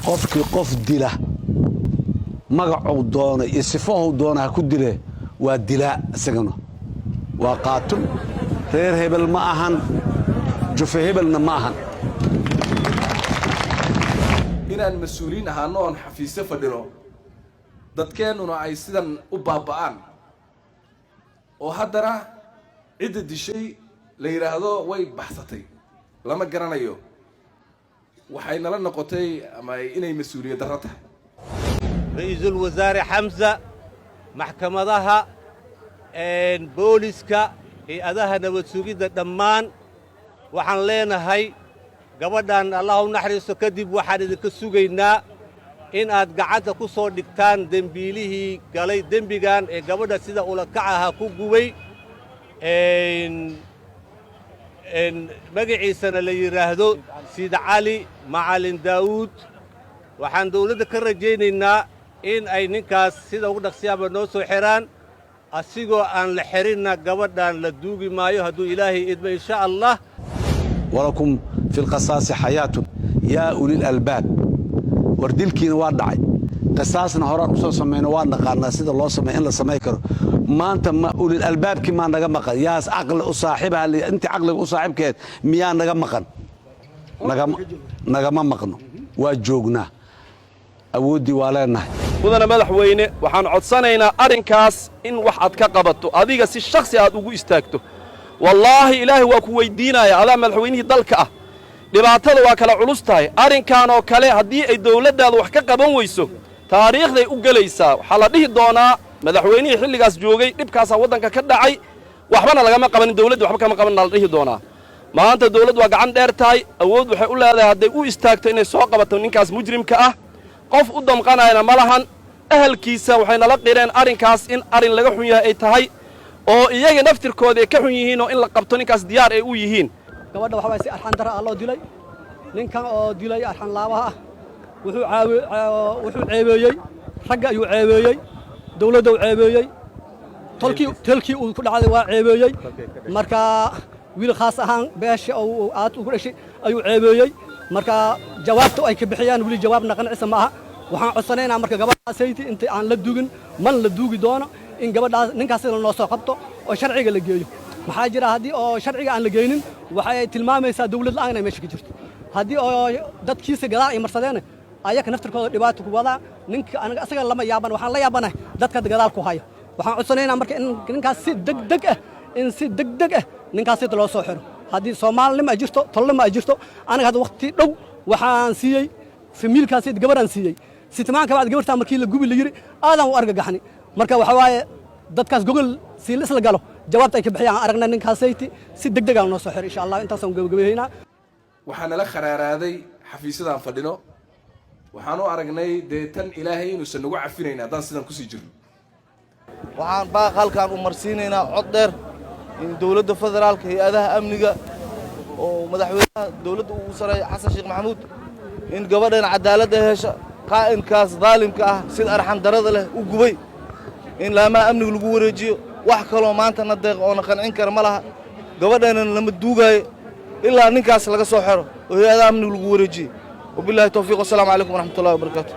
qofkii qof dila magacuu doona iyo sifahu doona ha ku dile waa dilaa isagana waa qaatil reer hebel ma ahan jufe hebelna ma ahan inaan mas'uuliin ahaano oon xafiisyo fadhino dadkeennuna ay sidan u baaba'aan oo haddana cidda dishay la yidhaahdo way baxsatay lama garanayo waxay nala noqotay ama inay mas'uuliyad darro tahay ra'iisul wasaare xamza maxkamadaha booliska hay-adaha nabad sugidda dhammaan waxaan leenahay gabadhan allah u naxariisto kadib waxaan idinka sugaynaa in aad gacanta ku soo dhigtaan dembiilihii galay dembigan ee gabadha sida ulakacaha ku gubay magaciisana la yidhaahdo Siid Cali Macalin Daawud waxaan dawladda ka rajaynaynaa in ay ninkaas sida ugu dhaqsiyaaba noo soo xiraan asigoo aan la xirinna gabadhan la duugi maayo hadduu ilaahay idmo insha allah walakum fi lqisaasi xayaatun yaa ulil albaab war dilkiina waa dhacay qisaasna horaan u soo samayno waa naqaanaa sida loo sameeyo in la samay karo maanta ma ulil albaabkii maa naga maqan yaas caqli u saaxiibaha intii caqliga u saaxiibkeed miyaa naga maqan nagama maqno waa joognaa awooddii waa leenahay mudana madaxweyne waxaan codsanaynaa arrinkaas in wax aad ka qabato adiga si shakhsi aad ugu istaagto wallaahi ilaahay waa ku weydiinaya adaa madaxweynihii dalka ah dhibaatada waa kala culus tahay arrinkan oo kale haddii ay dawladdaada wax ka qaban weyso taariikhday u gelaysaa waxaa la dhihi doonaa madaxweynihii xilligaas joogay dhibkaasaa waddanka ka dhacay waxbana lagama qabanin dawladda waxba kama qabanna la dhihi doonaa maanta dawladdu waa gacan dheer tahay awood waxay u leedahay hadday u istaagto inay soo qabato ninkaas mujrimka ah qof u damqanayna ma lahan ahalkiisa waxay nala qireen arrinkaas in arrin laga xun yahay ay tahay oo iyaga naftirkooda ay ka xun yihiin oo in la qabto ninkaas diyaar ay u yihiin gabadha waxa way si arxan dara loo dilay ninkan oo dilay arxan laabaha wuxuu ceebeeyey ragga ayuu ceebeeyey dawladda uu ceebeeyey tolkii uu ku dhacday waa ceebeeyey marka wiil khaas ahaan beesha oo aad ugu dhashay ayuu ceebeeyey marka jawaabta ay ka bixiyaan wili jawaab naqancisa ma aha waxaan codsanaynaa marka gabadhaasaydi inta aan la dugin man la duugi doono in gabadhaas ninkaas sida loo soo qabto oo sharciga la geeyo maxaa jira haddii oo sharciga aan la geynin waxay tilmaamaysaa dawlad la'aan inay meesha ka jirto haddii oo dadkiisa gadaal ay marsadeen ayaka naftirkooda dhibaato ku wadaa ninka anaga asaga lama yaaban waxaan la yaabanahay dadka gadaal ku haya waxaan codsanaynaa marka in ninkaas si degdeg ah ninkaas sida loo soo xiro haddii Soomaalnimo ay jirto tolnimo ay jirto anaga hadda waqti dhow waxaan siiyey famiilkaas gabadhan siiyey sitmaan ka baad gabarta markii la gubi la yiri aadan u argagaxni marka waxa waaye dadkaas gogol si la isla galo jawaabta ay ka bixiyaan aragna ninkaasaytii si degdeg ah noo soo xiro insha Allah intaasaan gabagabeynaa waxaan la kharaaraaday xafiisadaan fadhino waxaan u aragnay deetan ilaahay inuusan nagu cafinayn haddaan sidan ku sii jirno waxaan baaq halkaan u marsiinaynaa cod dheer in dawladda federaalka hay-adaha amniga oo madaxweynaha dawladda uu sareeyo xasan sheekh maxamuud in gabadhan cadaaladda hesha qaa'inkaas daalimka ah sida arxan darada leh u gubay in laamaha amniga lagu wareejiyo wax kaloo maanta na deeq oo na qancin kara ma laha gabadhanan lama duugaayo ilaa ninkaas laga soo xiro oo hay-adaha amniga lagu wareejiyo wabillahi tawfiiq wassalaamu calaykum waraxmatullahi wabarakaatu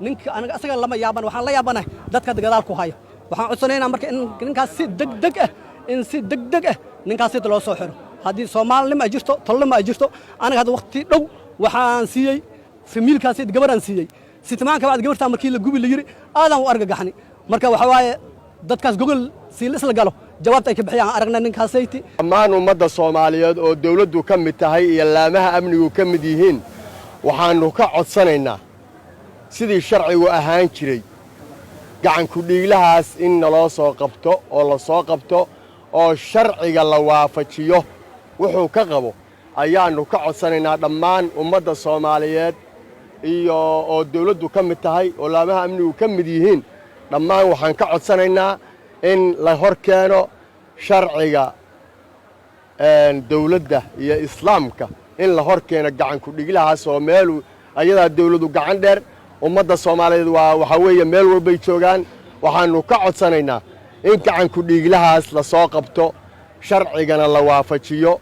ninka anaga asaga lama yaaban waxaan la yaabanahay dadka gadaal ku haya waxaan codsanaynaa marka in ninkaas si degdeg ah ninkaas sida loo soo xiro haddii Soomaalnimo ay jirto tolnimo ay jirto anaga hadda waqti dhow waxaan siiyey famiilkaas gabadhan siiyey sitmaan ka baad gabarta markii la gubi la yiri aadan u argagaxni marka waxa waaye dadkaas gogol si la isla galo jawaabta ay ka bixiyaan aragna ninkaasaytii dhammaan ummadda Soomaaliyeed oo dawladdu ka mid tahay iyo laamaha amnigu ka mid yihiin waxaanu ka codsanaynaa sidii sharcigu ahaan jiray gacan ku dhiiglahaas in naloo soo qabto oo la soo qabto oo sharciga la waafajiyo wuxuu ka qabo ayaanu ka codsanaynaa dhammaan ummadda Soomaaliyeed iyo oo dawladdu ka mid tahay oo laamaha amnigu ka mid yihiin dhammaan waxaan ka codsanaynaa in la hor keeno sharciga dawladda iyo islaamka in la hor keeno gacan ku dhiglahaas oo meel ayadaa dawladdu gacan dheer ummadda Soomaaliyeed waxa weeye meel walbay joogaan waxaanu ka codsanaynaa in gacanku dhiiglahaas la soo qabto sharcigana la waafajiyo